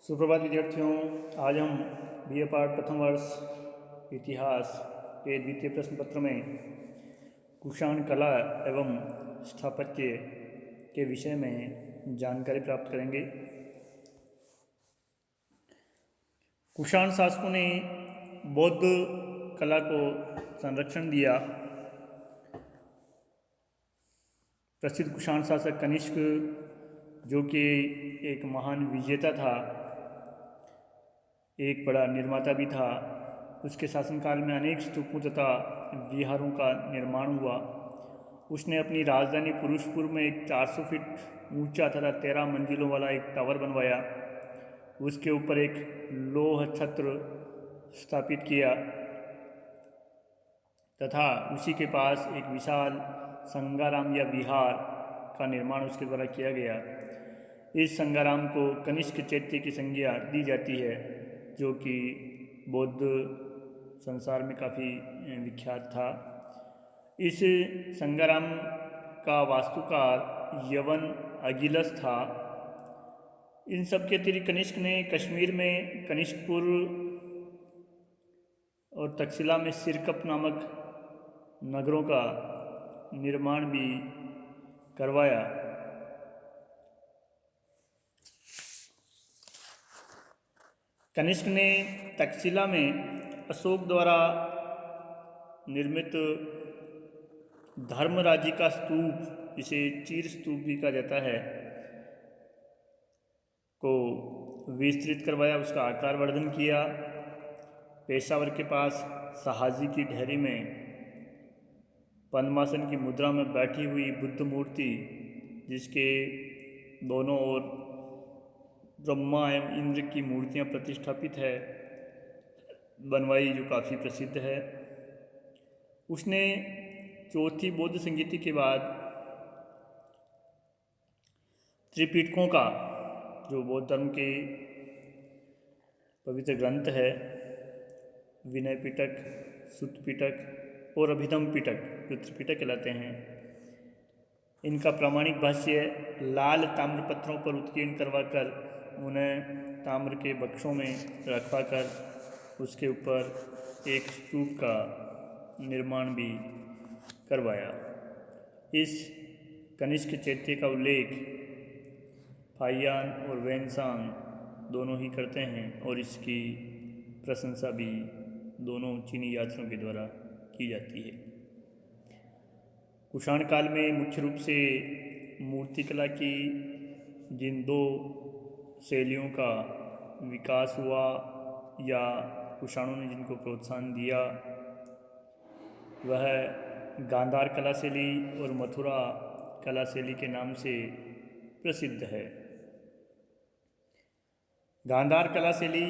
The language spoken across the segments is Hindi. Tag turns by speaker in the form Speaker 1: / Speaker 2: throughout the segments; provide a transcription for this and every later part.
Speaker 1: सुप्रभात विद्यार्थियों। आज हम BA पार्ट प्रथम वर्ष इतिहास के द्वितीय प्रश्न पत्र में कुषाण कला एवं स्थापत्य के विषय में जानकारी प्राप्त करेंगे। कुषाण शासकों ने बौद्ध कला को संरक्षण दिया। प्रसिद्ध कुषाण शासक कनिष्क, जो कि एक महान विजेता था, एक बड़ा निर्माता भी था, उसके शासनकाल में अनेक स्तूपों तथा विहारों का निर्माण हुआ। उसने अपनी राजधानी पुरुषपुर में एक 400 फीट ऊंचा तथा 13 मंजिलों वाला एक टावर बनवाया। उसके ऊपर एक लोह छत्र स्थापित किया तथा उसी के पास एक विशाल संगाराम या विहार का निर्माण उसके द्वारा किया गया। इस संगाराम को कनिष्क चैत्य की संज्ञा दी जाती है, जो कि बौद्ध संसार में काफ़ी विख्यात था। इस संगाराम का वास्तुकार यवन अगिलस था। इन सब के अतिरिक्त कनिष्क ने कश्मीर में कनिष्कपुर और तक्षशिला में सिरकप नामक नगरों का निर्माण भी करवाया। कनिष्क ने तक्षशिला में अशोक द्वारा निर्मित धर्मराजी का स्तूप, जिसे चीर स्तूप भी कहा जाता है, को विस्तृत करवाया, उसका आकार वर्धन किया। पेशावर के पास सहाजी की ढेरी में पद्मासन की मुद्रा में बैठी हुई बुद्ध मूर्ति, जिसके दोनों ओर ब्रह्मा एवं इंद्र की मूर्तियां प्रतिष्ठापित है, बनवाई, जो काफ़ी प्रसिद्ध है। उसने चौथी बौद्ध संगीति के बाद त्रिपिटकों का, जो बौद्ध धर्म के पवित्र ग्रंथ है, विनय पिटक, सुत्त पिटक और अभिधम पिटक, जो त्रिपिटक कहलाते हैं, इनका प्रामाणिक भाष्य लाल ताम्र पत्रों पर उत्कीर्ण करवाकर उन्हें ताम्र के बक्सों में रखवाकर उसके ऊपर एक स्तूप का निर्माण भी करवाया। इस कनिष्क चैत्य का उल्लेख फाहियान और वैनसांग दोनों ही करते हैं और इसकी प्रशंसा भी दोनों चीनी यात्रियों के द्वारा की जाती है। कुषाण काल में मुख्य रूप से मूर्तिकला की जिन दो शैलियों का विकास हुआ या कुषाणों ने जिनको प्रोत्साहन दिया, वह गांधार कला शैली और मथुरा कला शैली के नाम से प्रसिद्ध है। गांधार कला शैली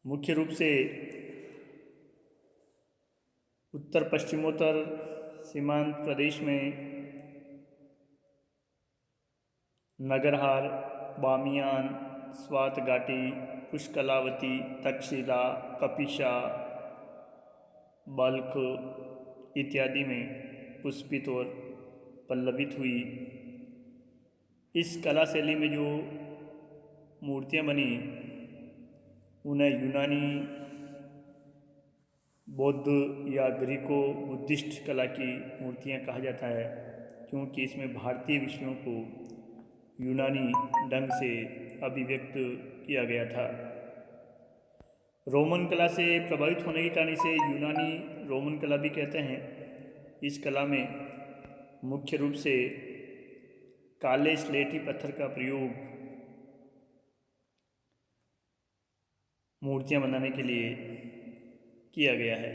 Speaker 1: मुख्य रूप से उत्तर पश्चिमोत्तर सीमांत प्रदेश में नगरहार, बामियान, स्वात घाटी, पुष्कलावती, तक्षशिला, कपिशा, बल्ख इत्यादि में पुष्पित और पल्लवित हुई। इस कला शैली में जो मूर्तियां बनी, उन्हें यूनानी, बौद्ध या ग्रीको बुद्धिस्ट कला की मूर्तियां कहा जाता है, क्योंकि इसमें भारतीय विषयों को यूनानी ढंग से अभिव्यक्त किया गया था। रोमन कला से प्रभावित होने के कारण इसे यूनानी रोमन कला भी कहते हैं। इस कला में मुख्य रूप से काले स्लेटी पत्थर का प्रयोग मूर्तियां बनाने के लिए किया गया है।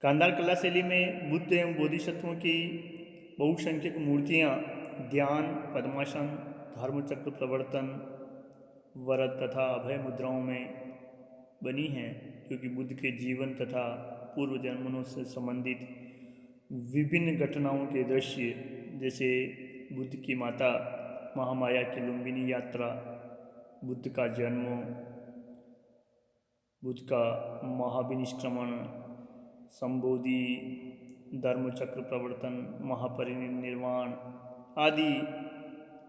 Speaker 1: गांधार कला शैली में बुद्ध एवं बोधिसत्वों की बहुसंख्यक मूर्तियां ध्यान, पद्मासन, धर्मचक्र प्रवर्तन, वरद तथा अभय मुद्राओं में बनी हैं, क्योंकि बुद्ध के जीवन तथा पूर्व जन्मों से संबंधित विभिन्न घटनाओं के दृश्य, जैसे बुद्ध की माता महामाया की लुम्बिनी यात्रा, बुद्ध का जन्म, बुद्ध का महाविनिष्क्रमण, संबोधि, धर्मचक्र प्रवर्तन, महापरिनिर्वाण आदि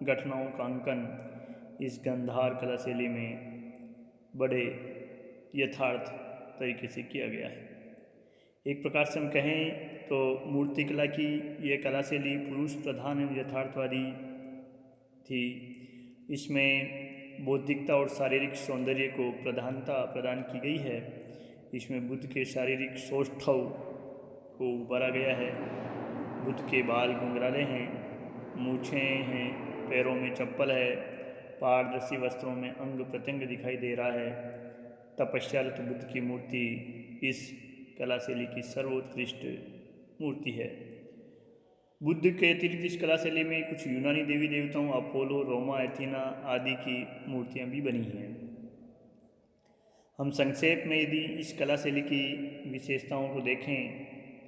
Speaker 1: घटनाओं का अंकन इस गांधार कला शैली में बड़े यथार्थ तरीके से किया गया है। एक प्रकार से हम कहें तो मूर्तिकला की यह कला शैली पुरुष प्रधान एवं यथार्थवादी थी। इसमें बौद्धिकता और शारीरिक सौंदर्य को प्रधानता प्रदान की गई है। इसमें बुद्ध के शारीरिक सौष्ठव को उभारा गया है। बुद्ध के बाल घुंघराले हैं, मूछें हैं, पैरों में चप्पल है, पारदर्शी वस्त्रों में अंग प्रत्यंग दिखाई दे रहा है। तपस्यारत बुद्ध की मूर्ति इस कला शैली की सर्वोत्कृष्ट मूर्ति है। बुद्ध के अतिरिक्त इस कला शैली में कुछ यूनानी देवी देवताओं अपोलो, रोमा, एथीना आदि की मूर्तियां भी बनी हैं। हम संक्षेप में यदि इस कला शैली की विशेषताओं को देखें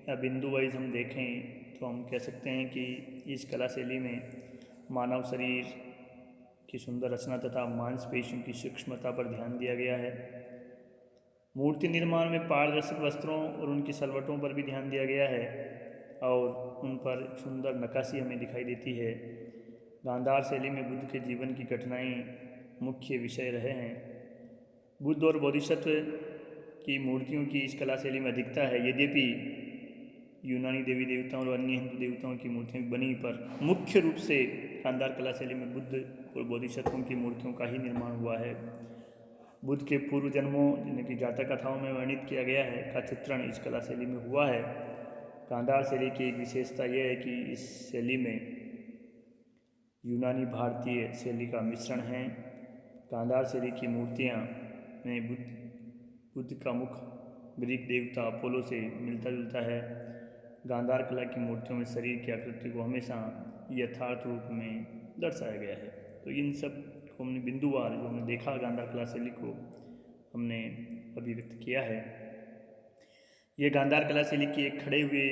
Speaker 1: या बिंदु वाइज हम देखें तो हम कह सकते हैं कि इस कला शैली में मानव शरीर की सुंदर रचना तथा मांसपेशियों की सूक्ष्मता पर ध्यान दिया गया है। मूर्ति निर्माण में पारदर्शक वस्त्रों और उनकी सलवटों पर भी ध्यान दिया गया है और उन पर सुंदर नक्काशी हमें दिखाई देती है। गांधार शैली में बुद्ध के जीवन की घटनाएं मुख्य विषय रहे हैं। बुद्ध और बोधिसत्व की मूर्तियों की इस कला शैली में अधिकता है। यद्यपि यूनानी देवी देवताओं और अन्य हिंदू देवताओं की मूर्तियां बनी, पर मुख्य रूप से गांधार कला शैली में बुद्ध और बोधिसत्वों की मूर्तियों का ही निर्माण हुआ है। बुद्ध के पूर्व जन्मों जिन्हें की जातक कथाओं में वर्णित किया गया है का चित्रण इस कला शैली में हुआ है। गांधार शैली की एक विशेषता यह है कि इस शैली में यूनानी भारतीय शैली का मिश्रण है। गांधार शैली की मूर्तियाँ में बुद्ध का मुख ग्रीक देवता अपोलो से मिलता जुलता है। गांधार कला की मूर्तियों में शरीर की आकृति को हमेशा यथार्थ रूप में दर्शाया गया है। तो इन सब को हमने बिंदुवार जो हमने देखा गांधार कला शैली को हमने अभिव्यक्त किया है। ये गांधार कला शैली की एक खड़े हुए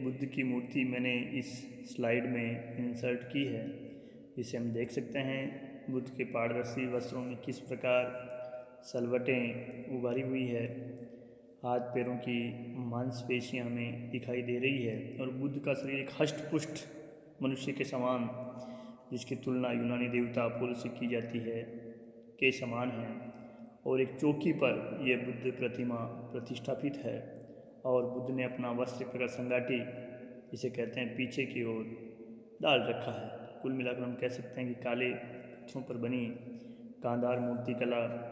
Speaker 1: बुद्ध की मूर्ति मैंने इस स्लाइड में इंसर्ट की है। इसे हम देख सकते हैं बुद्ध के पारदर्शी वस्त्रों में किस प्रकार सलवटें उभारी हुई है। हाथ पैरों की मांसपेशियां हमें दिखाई दे रही है और बुद्ध का शरीर एक हष्ट-पुष्ट मनुष्य के समान, जिसकी तुलना यूनानी देवता अपोलो से की जाती है, के समान है। और एक चौकी पर यह बुद्ध प्रतिमा प्रतिष्ठापित है और बुद्ध ने अपना वस्त्र प्रकार संगाटी, जिसे कहते हैं, पीछे की ओर डाल रखा है। कुल मिलाकर हम कह सकते हैं कि काले पत्थरों पर बनी गांधार मूर्तिकला,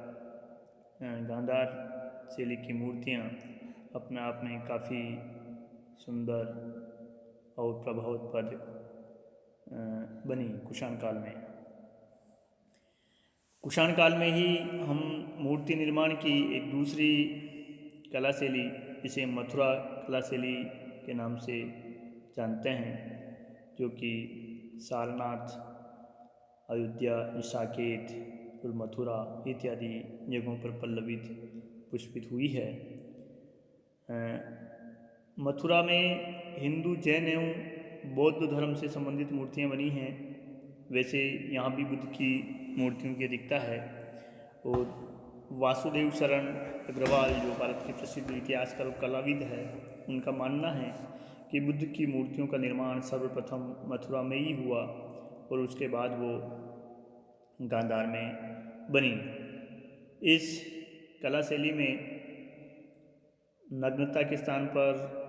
Speaker 1: गांधार शैली की मूर्तियाँ अपने आप में काफ़ी सुंदर और प्रभावप्रद बनी कुषाण काल में। कुषाण काल में ही हम मूर्ति निर्माण की एक दूसरी कला शैली, जिसे मथुरा कला शैली के नाम से जानते हैं, जो कि सारनाथ, अयोध्या, साकेत और मथुरा इत्यादि जगहों पर पल्लवित पुष्पित हुई है। मथुरा में हिंदू, जैन एवं बौद्ध धर्म से संबंधित मूर्तियां बनी हैं। वैसे यहाँ भी बुद्ध की मूर्तियों की अधिकता है। और वासुदेव शरण अग्रवाल, जो भारत के प्रसिद्ध इतिहासकार और कलाविद है, उनका मानना है कि बुद्ध की मूर्तियों का निर्माण सर्वप्रथम मथुरा में ही हुआ और उसके बाद वो गांधार में बनी। इस कला शैली में नग्नता के स्थान पर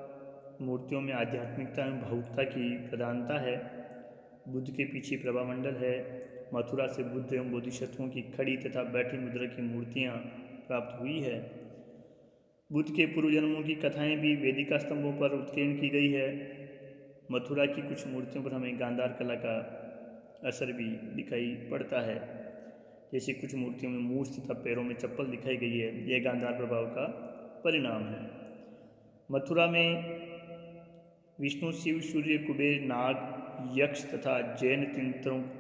Speaker 1: मूर्तियों में आध्यात्मिकता एवं भावुकता की प्रधानता है। बुद्ध के पीछे प्रभामंडल है। मथुरा से बुद्ध एवं बोधिसत्वों की खड़ी तथा बैठी मुद्रा की मूर्तियाँ प्राप्त हुई है। बुद्ध के पूर्व जन्मों की कथाएं भी वेदिका स्तंभों पर उत्कीर्ण की गई है। मथुरा की कुछ मूर्तियों पर हमें गांधार कला का असर भी दिखाई पड़ता है। जैसे कुछ मूर्तियों में मूछ तथा पैरों में चप्पल दिखाई गई है, यह गांधार प्रभाव का परिणाम है। मथुरा में विष्णु, शिव, सूर्य, कुबेर, नाग, यक्ष तथा जैन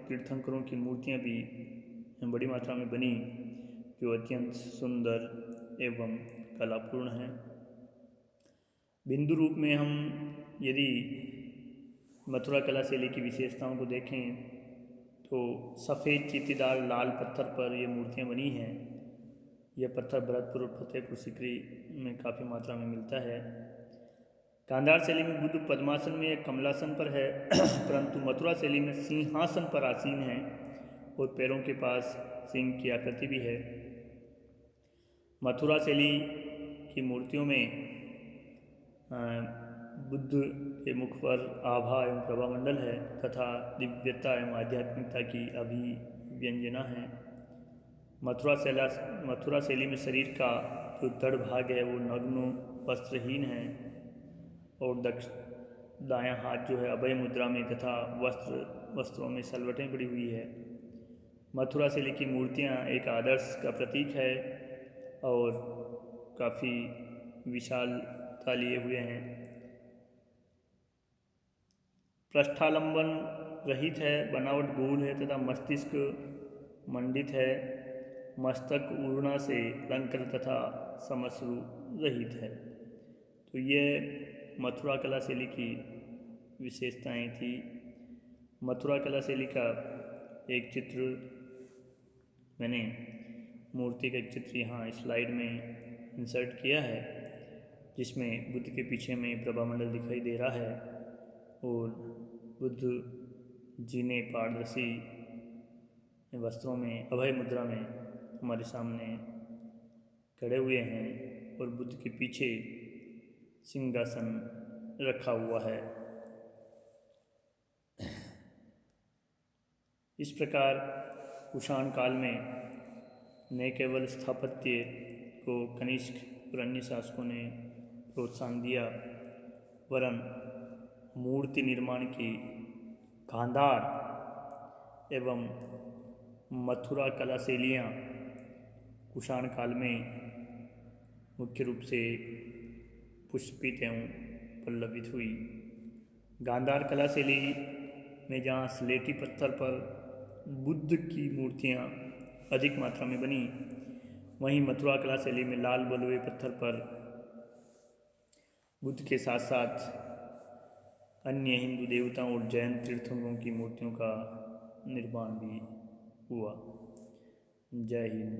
Speaker 1: तीर्थंकरों की मूर्तियां भी बड़ी मात्रा में बनी, जो अत्यंत सुंदर एवं कलापूर्ण हैं। बिंदु रूप में हम यदि मथुरा कला शैली की विशेषताओं को देखें तो सफ़ेद चीतीदार लाल पत्थर पर ये मूर्तियाँ बनी हैं। यह पत्थर भरतपुर और फतेहपुर सीकरी में काफ़ी मात्रा में मिलता है। गांधार शैली में बुद्ध पद्मासन में या कमलासन पर है परंतु मथुरा शैली में सिंहासन पर आसीन है और पैरों के पास सिंह की आकृति भी है। मथुरा शैली की मूर्तियों में बुद्ध के मुख पर आभा एवं प्रभामंडल है तथा दिव्यता एवं आध्यात्मिकता की अभिव्यंजना है। मथुरा शैली में शरीर का जो धड़ भाग है वो नग्न वस्त्रहीन है और दायां हाथ जो है अभय मुद्रा में तथा वस्त्रों में सलवटें पड़ी हुई है। मथुरा शैली की मूर्तियां एक आदर्श का प्रतीक है और काफ़ी विशालता लिए हुए हैं। पृष्ठालंबन रहित है, बनावट गोल है तथा मस्तिष्क मंडित है। मस्तक ऊर्णा से अलंकृत तथा समश्रु रहित है। तो ये मथुरा कला शैली की विशेषताएं थी। मथुरा कला शैली का एक चित्र मैंने मूर्ति का एक चित्र यहाँ स्लाइड में इंसर्ट किया है जिसमें बुद्ध के पीछे में प्रभामंडल दिखाई दे रहा है और बुद्ध जी ने पारदर्शी वस्त्रों में अभय मुद्रा में हमारे सामने खड़े हुए हैं और बुद्ध के पीछे सिंहासन रखा हुआ है। इस प्रकार कुषाण काल में न केवल स्थापत्य को कनिष्क और अन्य शासकों ने प्रोत्साहन दिया वरन मूर्ति निर्माण की गांधार एवं मथुरा कला शैलियाँ कुषाण काल में मुख्य रूप से पुष्पित एवं पल्लवित हुई। गांधार कला शैली में जहाँ स्लेटी पत्थर पर बुद्ध की मूर्तियाँ अधिक मात्रा में बनी, वहीं मथुरा कला शैली में लाल बलुए पत्थर पर बुद्ध के साथ साथ अन्य हिंदू देवताओं और जैन तीर्थंकरों की मूर्तियों का निर्माण भी हुआ। जय हिंद।